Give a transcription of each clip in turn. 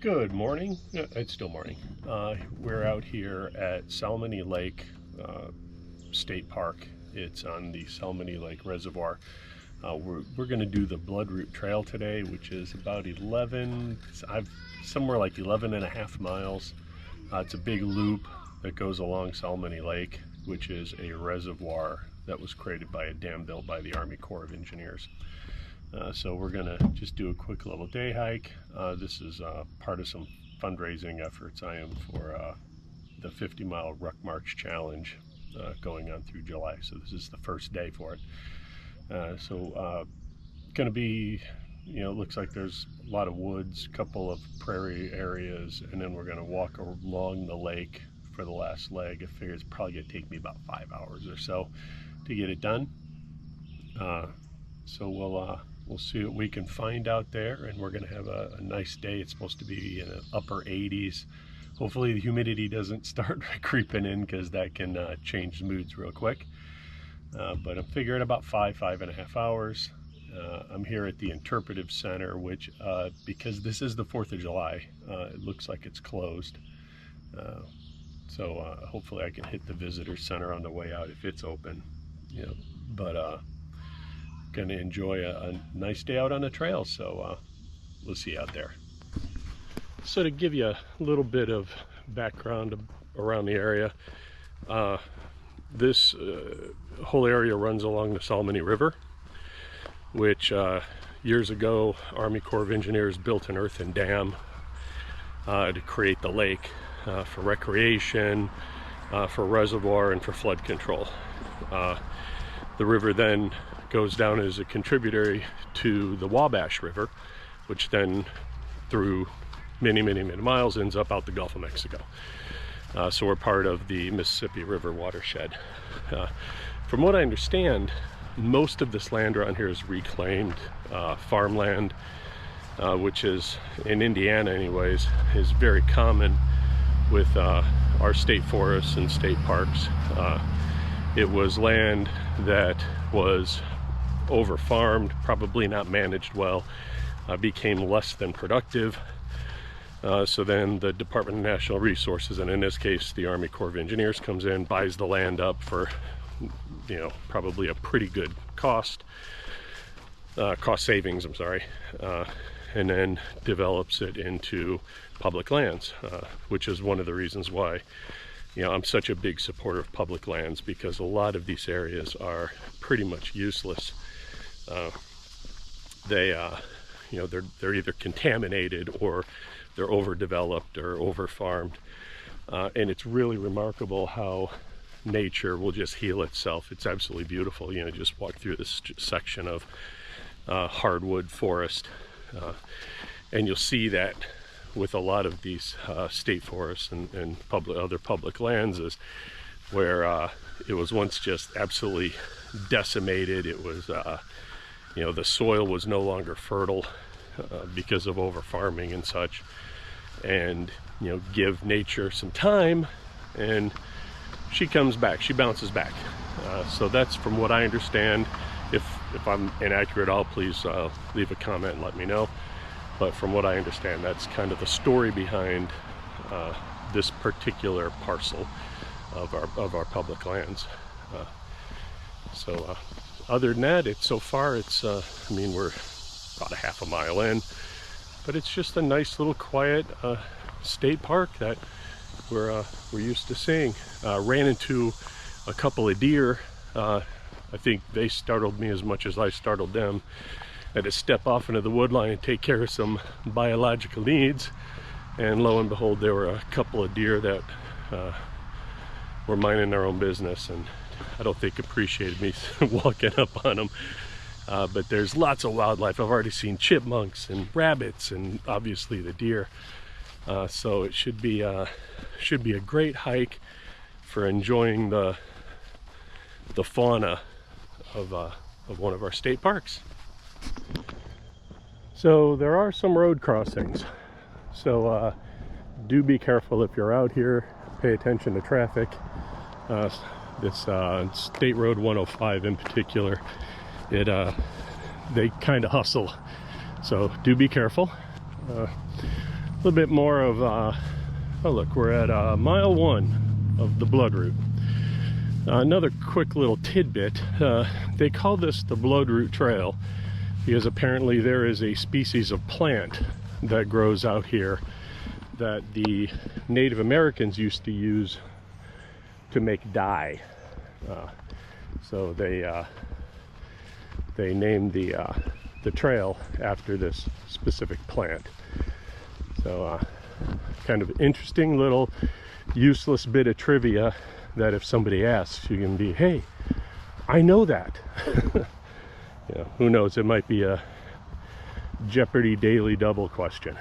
Good morning. It's still morning. We're out here at Salmony Lake State Park. It's on the Salmony Lake Reservoir. We're going to do the Bloodroot Trail today, which is about somewhere like 11 and a half miles. It's a big loop that goes along Salmony Lake, which is a reservoir that was created by a dam built by the Army Corps of Engineers. So we're gonna just do a quick little day hike. This is part of some fundraising efforts I am for the 50-mile Ruck March Challenge going on through July. So this is the first day for it. Gonna be, it looks like there's a lot of woods, a couple of prairie areas, and then we're gonna walk along the lake for the last leg. I figure it's probably gonna take me about 5 hours or so to get it done. So we'll see what we can find out there, and we're going to have a nice day. It's supposed to be in the upper 80s. Hopefully the humidity doesn't start creeping in, because that can change moods real quick. But I'm figuring about 5.5 hours. I'm here at the Interpretive Center, which because this is the 4th of July, it looks like it's closed. So hopefully I can hit the visitor center on the way out if it's open. Going to enjoy a nice day out on the trail, so we'll see you out there. So to give you a little bit of background around the area, this whole area runs along the Salmony River, which years ago Army Corps of Engineers built an earthen dam to create the lake for recreation, for reservoir, and for flood control. The river then goes down as a contributory to the Wabash River, which then through many miles ends up out the Gulf of Mexico. So we're part of the Mississippi River watershed. From what I understand, most of this land around here is reclaimed farmland, which is, in Indiana anyways, is very common with our state forests and state parks. It was land that was over-farmed, probably not managed well, became less than productive. So then the Department of National Resources, and in this case the Army Corps of Engineers, comes in, buys the land up for, probably a pretty good cost savings, I'm sorry, and then develops it into public lands, which is one of the reasons why I'm such a big supporter of public lands, because a lot of these areas are pretty much useless. They're either contaminated, or they're overdeveloped or overfarmed, and it's really remarkable how nature will just heal itself. It's absolutely beautiful. Just walk through this section of hardwood forest, and you'll see that with a lot of these state forests and other public lands, is where it was once just absolutely decimated. It was the soil was no longer fertile because of over farming and such, and give nature some time and she comes back, she bounces back. So that's from what I understand. If I'm inaccurate, please leave a comment and let me know. But from what I understand, that's kind of the story behind this particular parcel of our public lands. Other than that, so far it's we're about a half a mile in, but it's just a nice little quiet state park that we're used to seeing. Ran into a couple of deer. I think they startled me as much as I startled them. I had to step off into the wood line and take care of some biological needs, and lo and behold, there were a couple of deer that were minding their own business, and I don't think appreciated me walking up on them. But there's lots of wildlife. I've already seen chipmunks and rabbits, and obviously the deer. So it should be a great hike for enjoying the fauna of one of our state parks. So there are some road crossings, so do be careful if you're out here. Pay attention to traffic. This State Road 105 in particular, they kind of hustle, so do be careful. little bit more of, oh look, we're at mile 1 of the Bloodroot. Another quick little tidbit, they call this the Bloodroot Trail because apparently there is a species of plant that grows out here that the Native Americans used to use to make dye. So they named the trail after this specific plant. So kind of interesting little useless bit of trivia that if somebody asks, you can be, hey, I know that. You know, who knows, it might be a Jeopardy Daily Double question.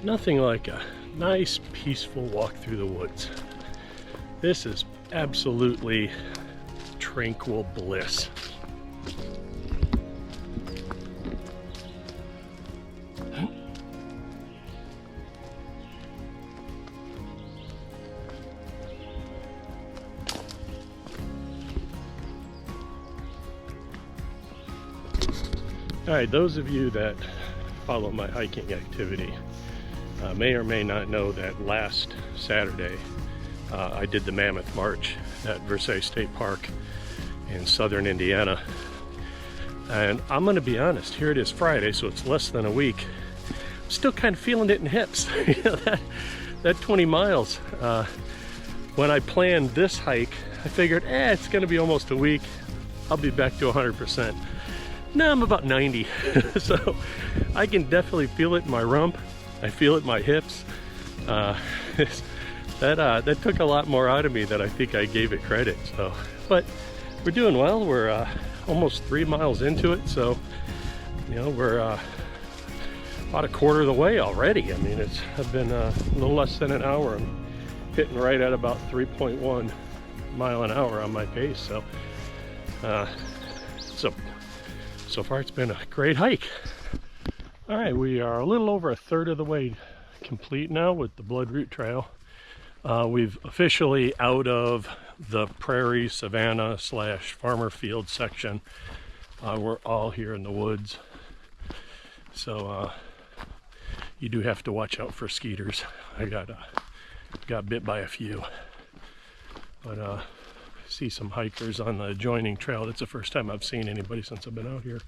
Nothing like a nice peaceful walk through the woods. This is absolutely tranquil bliss. All right, those of you that follow my hiking activity may or may not know that last Saturday I did the Mammoth March at Versailles State Park in southern Indiana. And I'm going to be honest, here it is Friday, so it's less than a week. I'm still kind of feeling it in hips. You know, that 20 miles. When I planned this hike, I figured, it's going to be almost a week. I'll be back to 100%. Now I'm about 90, so I can definitely feel it in my rump. I feel it in my hips. That took a lot more out of me than I think I gave it credit. So, but we're doing well. We're almost 3 miles into it, so you know we're about a quarter of the way already. I mean, I've been a little less than an hour. I'm hitting right at about 3.1 mile an hour on my pace. So, so far it's been a great hike. All right, we are a little over a third of the way complete now with the Bloodroot Trail. We've officially out of the prairie, savanna / farmer field section. We're all here in the woods. So you do have to watch out for skeeters. I got bit by a few. But I see some hikers on the adjoining trail. That's the first time I've seen anybody since I've been out here.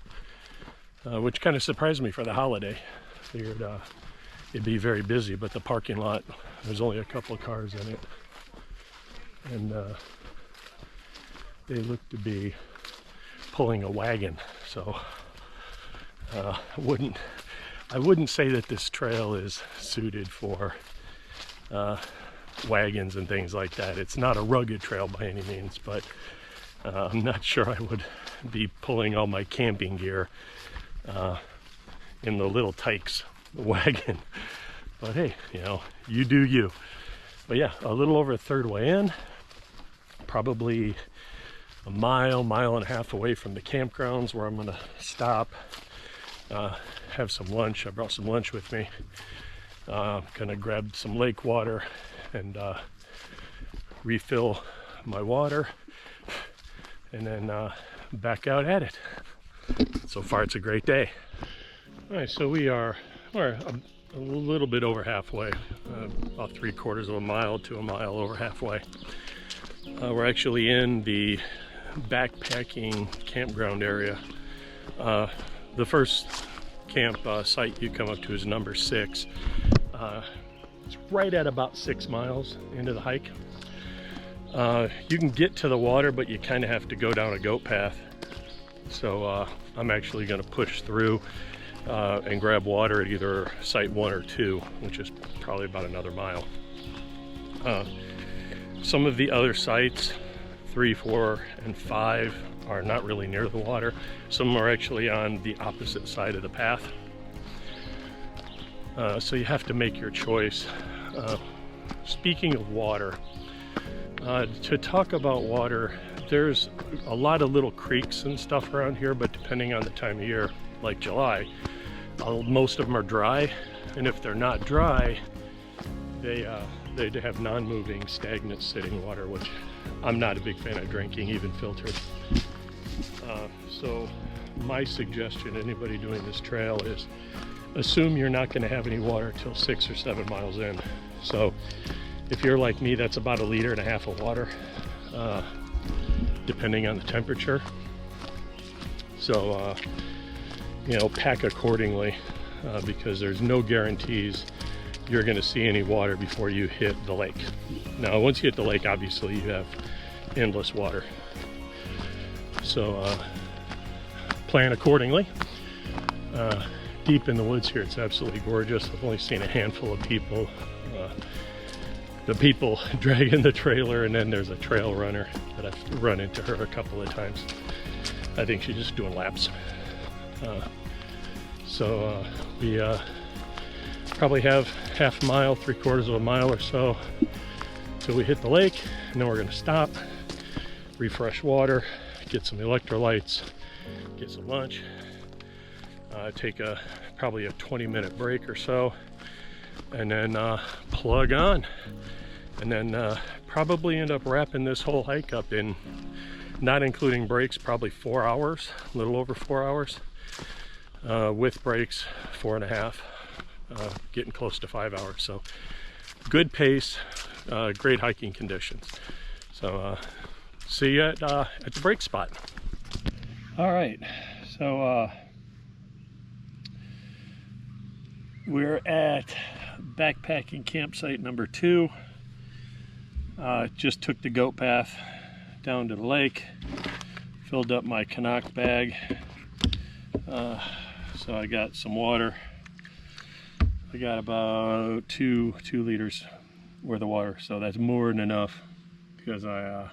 Which kind of surprised me for the holiday. Figured it'd be very busy, but the parking lot, there's only a couple of cars in it. And they look to be pulling a wagon. So I wouldn't say that this trail is suited for wagons and things like that. It's not a rugged trail by any means, but I'm not sure I would be pulling all my camping gear in the little Tykes wagon. But hey, you know, you do you. But yeah, a little over a third way in, probably a mile and a half away from the campgrounds where I'm gonna stop, have some lunch. I brought some lunch with me. Gonna grab some lake water and refill my water, and then back out at it. So far it's a great day. All right, so we're a little bit over halfway, about 3/4 of a mile to a mile over halfway. We're actually in the backpacking campground area. The first camp site you come up to is number 6. It's right at about 6 miles into the hike. You can get to the water, but you kind of have to go down a goat path. So I'm actually going to push through and grab water at either site 1 or 2, which is probably about another mile. Some of the other sites, 3, 4, and 5, are not really near the water. Some are actually on the opposite side of the path. So you have to make your choice. Speaking of water, to talk about water, there's a lot of little creeks and stuff around here, but depending on the time of year, like July, most of them are dry, and if they're not dry, they have non-moving, stagnant sitting water, which I'm not a big fan of drinking, even filtered. So my suggestion to anybody doing this trail is assume you're not going to have any water till 6 or 7 miles in. So if you're like me, that's about 1.5 liters of water, depending on the temperature. So you know, pack accordingly, because there's no guarantees you're going to see any water before you hit the lake. Now, once you hit the lake, obviously you have endless water. So plan accordingly. Deep in the woods here, it's absolutely gorgeous. I've only seen a handful of people. The people dragging the trailer, and then there's a trail runner that I've run into her a couple of times. I think she's just doing laps. So we probably have half a mile, 3/4 of a mile or so till we hit the lake, and then we're going to stop, refresh water, get some electrolytes, get some lunch, take probably a 20-minute break or so, and then plug on, and then probably end up wrapping this whole hike up in, not including breaks, probably 4 hours, a little over 4 hours. With breaks, 4.5, getting close to 5 hours. So good pace, great hiking conditions. So see you at the break spot. All right, so we're at backpacking campsite number 2. Just took the goat path down to the lake, filled up my Canuck bag. So I got some water. I got about 2 liters worth of water, so that's more than enough, because I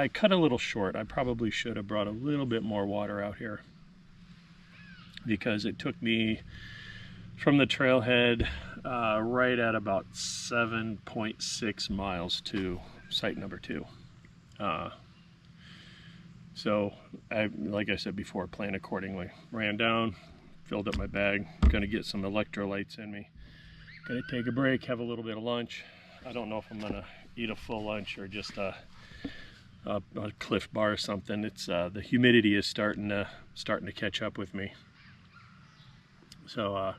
cut a little short. I probably should have brought a little bit more water out here, because it took me from the trailhead right at about 7.6 miles to site number 2. So like I said before, plan accordingly. Ran down, filled up my bag, gonna get some electrolytes in me. Gonna take a break, have a little bit of lunch. I don't know if I'm gonna eat a full lunch or just a Cliff Bar or something. It's the humidity is starting to catch up with me. So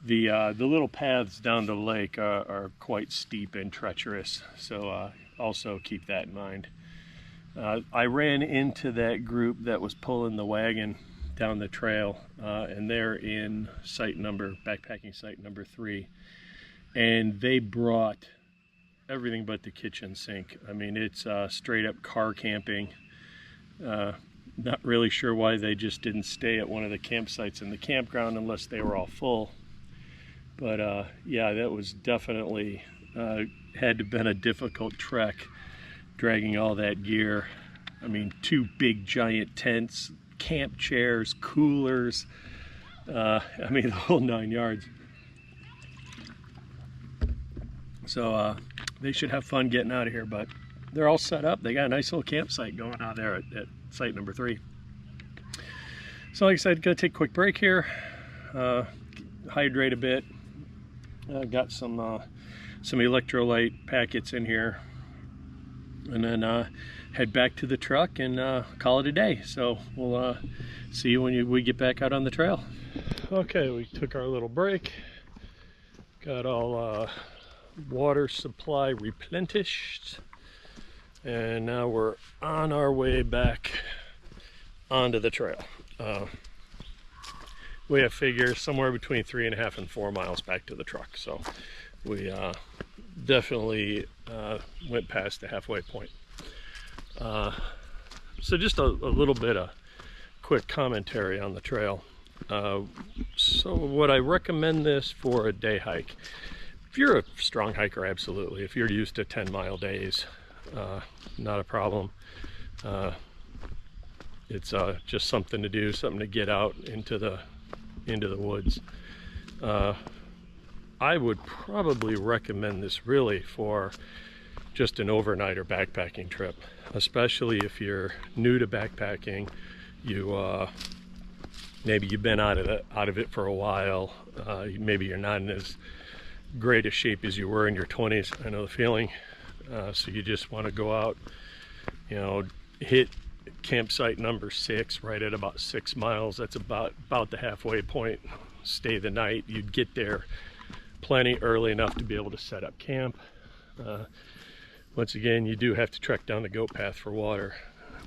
the little paths down to the lake are quite steep and treacherous. So also keep that in mind. I ran into that group that was pulling the wagon down the trail, and they're in backpacking site number 3, and they brought everything but the kitchen sink. I mean, it's straight up car camping. Not really sure why they just didn't stay at one of the campsites in the campground unless they were all full. But yeah, that was definitely had to have been a difficult trek, dragging all that gear. I mean, 2 big giant tents, camp chairs, coolers, I mean, the whole 9 yards. So they should have fun getting out of here, but they're all set up. They got a nice little campsite going on there at site number 3. So like I said, gonna take a quick break here, hydrate a bit. Got some electrolyte packets in here, and then head back to the truck and call it a day. So we'll see you when we get back out on the trail. Okay, we took our little break, got all water supply replenished, and now we're on our way back onto the trail. We have figures somewhere between 3.5 and 4 miles back to the truck, so we definitely went past the halfway point. So just a little bit of quick commentary on the trail. So would I recommend this for a day hike? If you're a strong hiker, absolutely. If you're used to 10-mile days, not a problem. It's just something to do, something to get out into the woods. I would probably recommend this really for just an overnight or backpacking trip, especially if you're new to backpacking. Maybe you've been out of it for a while. Maybe you're not in as great a shape as you were in your 20s. I know the feeling. So you just want to go out, hit campsite number 6 right at about 6 miles. That's about the halfway point. Stay the night. You'd get there plenty early enough to be able to set up camp. Once again, you do have to trek down the goat path for water,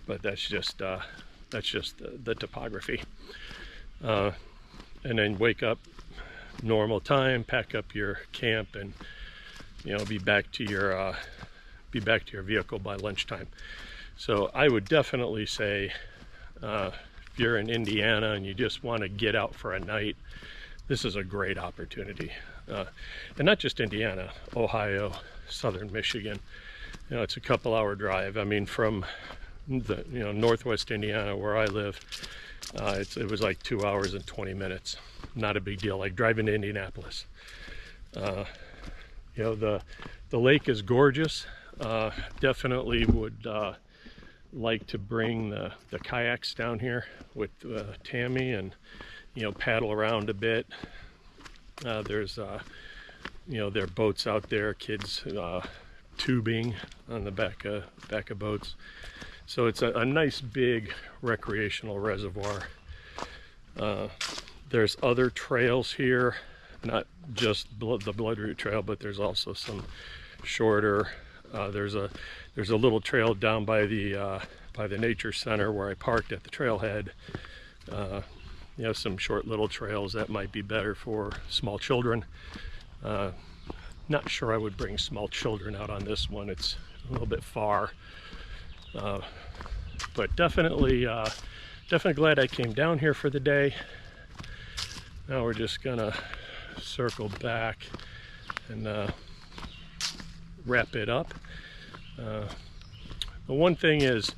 but that's just the topography. And then wake up normal time, pack up your camp, and be back to your vehicle by lunchtime. So I would definitely say, if you're in Indiana and you just want to get out for a night, this is a great opportunity. And not just Indiana, Ohio, southern Michigan. It's a couple-hour drive. I mean, from the northwest Indiana where I live, it was like 2 hours and 20 minutes. Not a big deal, like driving to Indianapolis. The lake is gorgeous. Definitely would like to bring the kayaks down here with Tammy and paddle around a bit. There's there are boats out there, kids tubing on the back of boats. So it's a nice big recreational reservoir. There's other trails here, not just the Bloodroot Trail, but there's also some shorter. There's a little trail down by the nature center where I parked at the trailhead. Some short little trails that might be better for small children. Not sure I would bring small children out on this one. It's a little bit far, but definitely glad I came down here for the day. Now we're just gonna circle back and wrap it up. The one thing is,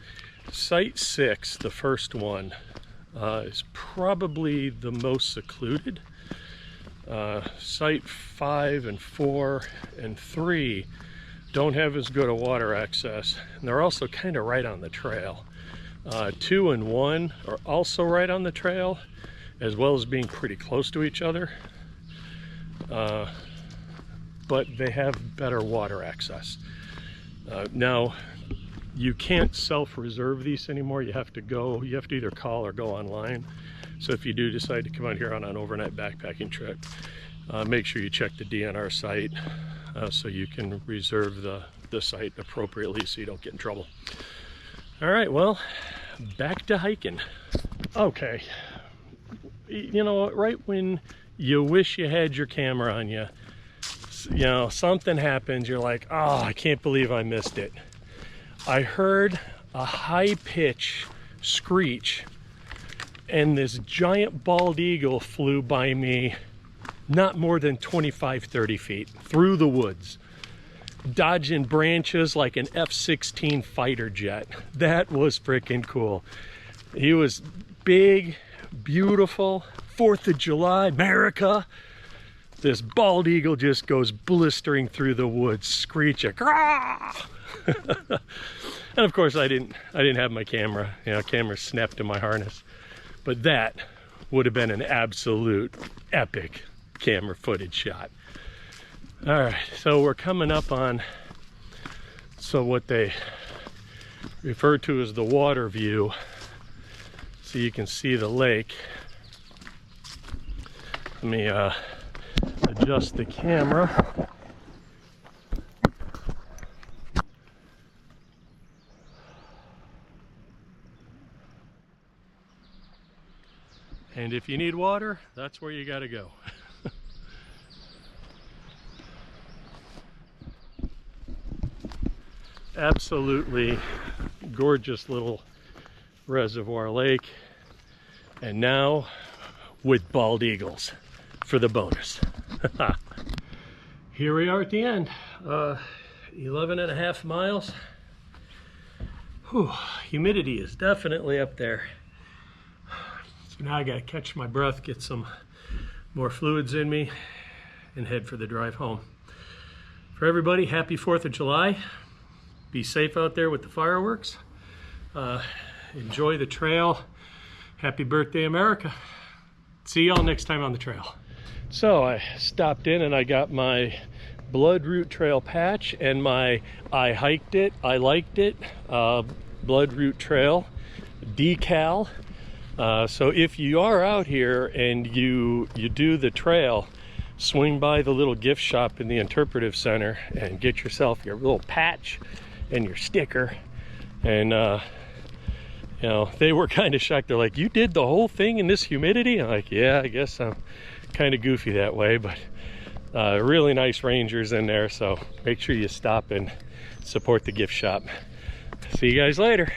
Site 6, the first one, is probably the most secluded. Site 5 and 4 and 3 don't have as good a water access, and they're also kind of right on the trail. 2 and 1 are also right on the trail, as well as being pretty close to each other, but they have better water access. Now, you can't self-reserve these anymore. You have to either call or go online. So if you do decide to come out here on an overnight backpacking trip, make sure you check the DNR site so you can reserve the site appropriately so you don't get in trouble. All right, well, back to hiking. Okay, right when you wish you had your camera on you, something happens, you're like, oh, I can't believe I missed it. I heard a high-pitched screech, and this giant bald eagle flew by me not more than 25-30 feet through the woods, dodging branches like an F-16 fighter jet. That was freaking cool. He was big, beautiful, 4th of July, America. This bald eagle just goes blistering through the woods, screeching. And of course I didn't have my camera. Camera snapped in my harness. But that would have been an absolute epic camera footage shot. All right, so we're coming up on what they refer to as the water view. So you can see the lake. Let me adjust the camera. And if you need water, that's where you gotta go. Absolutely gorgeous little reservoir lake. And now with bald eagles for the bonus. Here we are at the end. 11.5 miles. Whew, humidity is definitely up there. So now I gotta catch my breath, get some more fluids in me, and head for the drive home. For everybody, happy 4th of July. Be safe out there with the fireworks. Enjoy the trail. Happy birthday, America. See y'all next time on the trail. So I stopped in and I got my Bloodroot Trail patch and my I hiked it, I liked it, Bloodroot Trail decal. So if you are out here and you do the trail, swing by the little gift shop in the interpretive center and get yourself your little patch and your sticker. And you know, they were kind of shocked. They're like, you did the whole thing in this humidity? I'm like, yeah, I guess I'm kind of goofy that way, but really nice rangers in there, so make sure you stop and support the gift shop. See you guys later.